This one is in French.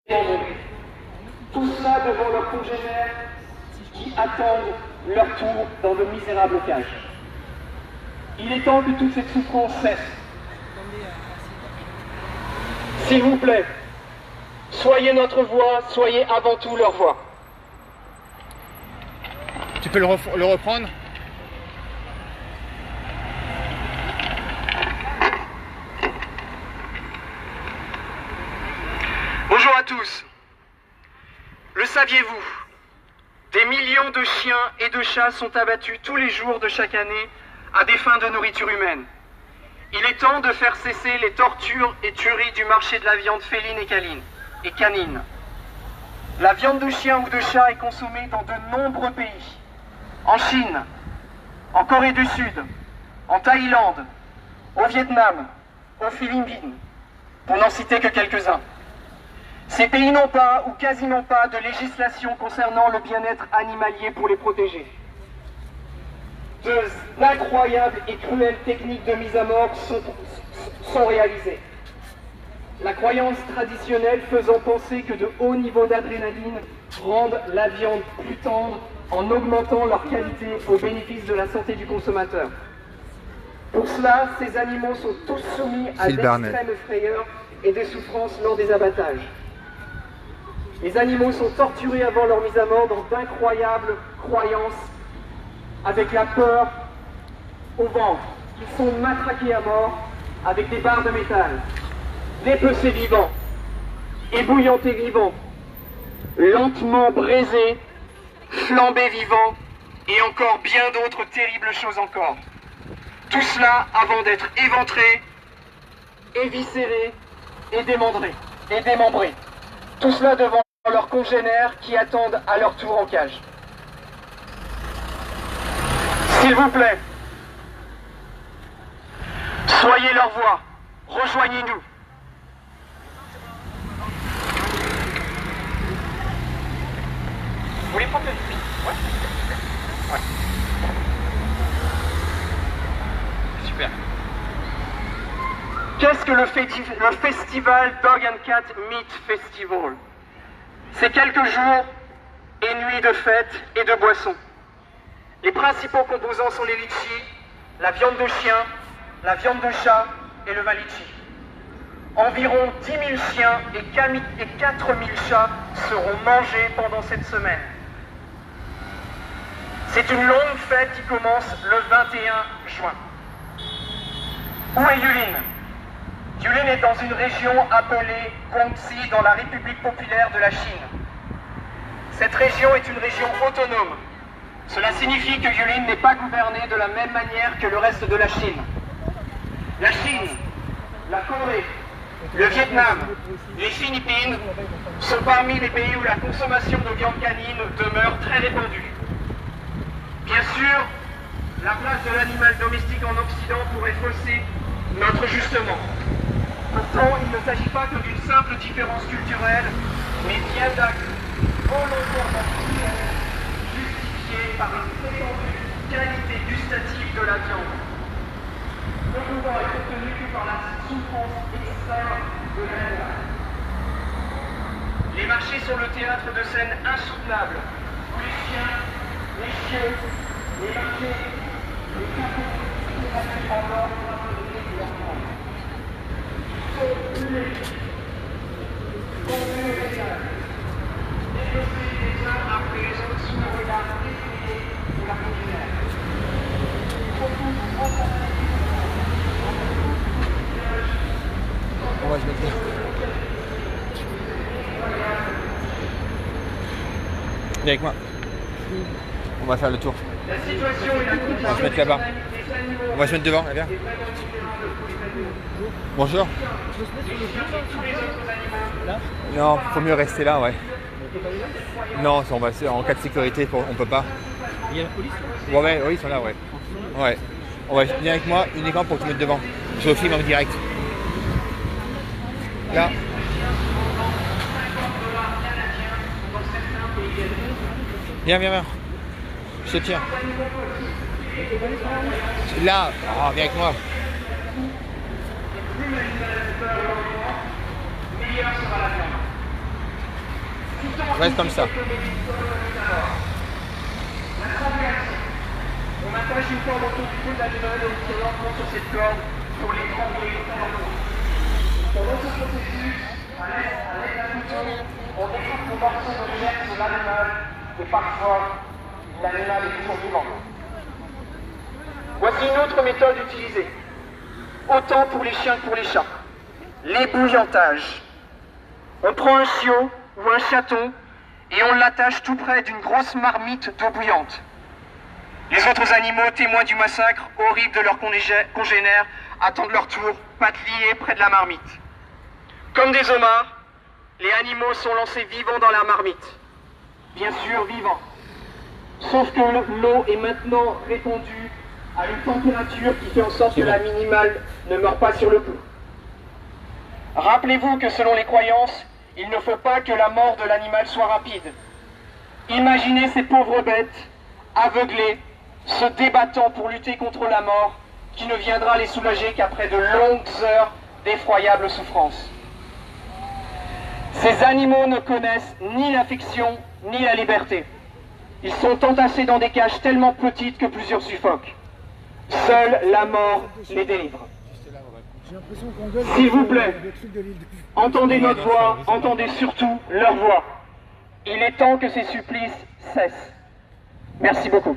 Tout cela devant leurs congénères qui attendent leur tour dans de misérables cages. Il est temps que toute cette souffrance cesse. S'il vous plaît, soyez notre voix, soyez avant tout leur voix. Tu peux le reprendre? Bonjour à tous. Le saviez-vous? Des millions de chiens et de chats sont abattus tous les jours de chaque année à des fins de nourriture humaine. Il est temps de faire cesser les tortures et tueries du marché de la viande féline et canine. La viande de chien ou de chat est consommée dans de nombreux pays. En Chine, en Corée du Sud, en Thaïlande, au Vietnam, aux Philippines, pour n'en citer que quelques-uns. Ces pays n'ont pas ou quasiment pas de législation concernant le bien-être animalier pour les protéger. D'incroyables et cruelles techniques de mise à mort sont réalisées. La croyance traditionnelle faisant penser que de hauts niveaux d'adrénaline rendent la viande plus tendre en augmentant leur qualité au bénéfice de la santé du consommateur. Pour cela, ces animaux sont tous soumis à d'extrêmes frayeurs et des souffrances lors des abattages. Les animaux sont torturés avant leur mise à mort dans d'incroyables croyances avec la peur au ventre. Ils sont matraqués à mort avec des barres de métal, dépecés vivants, ébouillantés vivants, lentement braisés, flambés vivants et encore bien d'autres terribles choses encore. Tout cela avant d'être éventrés, éviscérés et démembrés. Tout cela devant leurs congénères qui attendent à leur tour en cage. S'il vous plaît, soyez leur voix, rejoignez-nous. Vous voulez prendre le pipi? Ouais. Super. Qu'est-ce que le festival Dog and Cat Meat Festival? C'est quelques jours et nuits de fêtes et de boissons. Les principaux composants sont les litchis, la viande de chien, la viande de chat et le valichi. Environ 10 000 chiens et 4 000 chats seront mangés pendant cette semaine. C'est une longue fête qui commence le 21 juin. Où est Yulin? Yulin est dans une région appelée Guangxi dans la République populaire de la Chine. Cette région est une région autonome. Cela signifie que Yulin n'est pas gouvernée de la même manière que le reste de la Chine. La Chine, la Corée, le Vietnam, les Philippines sont parmi les pays où la consommation de viande canine demeure très répandue. Bien sûr, la place de l'animal domestique en Occident pourrait fausser notre justement. Pourtant, il ne s'agit pas que d'une simple différence culturelle, mais bien d'actes volontairement justifiés par une prétendue qualité gustative de la viande. Ne pouvant être obtenue que par la souffrance extrême de l'animal. Les marchés sont le théâtre de scènes insoutenables, où les chiens, les chiots, les marchés, les cafés, les marchés en or pour appeler de leur temps. Sont brûlés, conduits au régal, négociés les uns après les autres sous le regard effrayé de la congénère. Ils sont tous enfermés. On va se mettre là. Viens avec moi. On va faire le tour. On va se mettre là-bas. On va se mettre devant, viens. Bonjour. Non, faut mieux rester là, ouais. Non, on va en cas de sécurité, on peut pas. Il y a la police? Ouais, oui, ils sont là, ouais. Ouais. On va venir avec moi uniquement pour te mettre devant. Je filme en direct. Là. Viens. Je te tiens. Là. Oh, viens avec moi. Reste comme ça. On attache une corde autour du cou de l'animal et on tire lentement sur cette corde pour l'étrangler dans l'eau. Pendant ce processus, à l'aide d'un couteau, on découpe le morceau de chair de l'animal et parfois l'animal est toujours vivant. Voici une autre méthode utilisée. Autant pour les chiens que pour les chats. L'ébouillantage. On prend un chiot ou un chaton et on l'attache tout près d'une grosse marmite d'eau bouillante. Les autres animaux, témoins du massacre horrible de leurs congénères, attendent leur tour, pattes liées près de la marmite. Comme des homards, les animaux sont lancés vivants dans la marmite. Bien sûr, vivants. Sauf que l'eau est maintenant répandue à une température qui fait en sorte que l'animal ne meurt pas sur le coup. Rappelez-vous que selon les croyances, il ne faut pas que la mort de l'animal soit rapide. Imaginez ces pauvres bêtes, aveuglées, se débattant pour lutter contre la mort, qui ne viendra les soulager qu'après de longues heures d'effroyables souffrances. Ces animaux ne connaissent ni l'affection, ni la liberté. Ils sont entassés dans des cages tellement petites que plusieurs suffoquent. Seule la mort les délivre. S'il vous plaît, entendez notre voix, entendez surtout leur voix. Il est temps que ces supplices cessent. Merci beaucoup.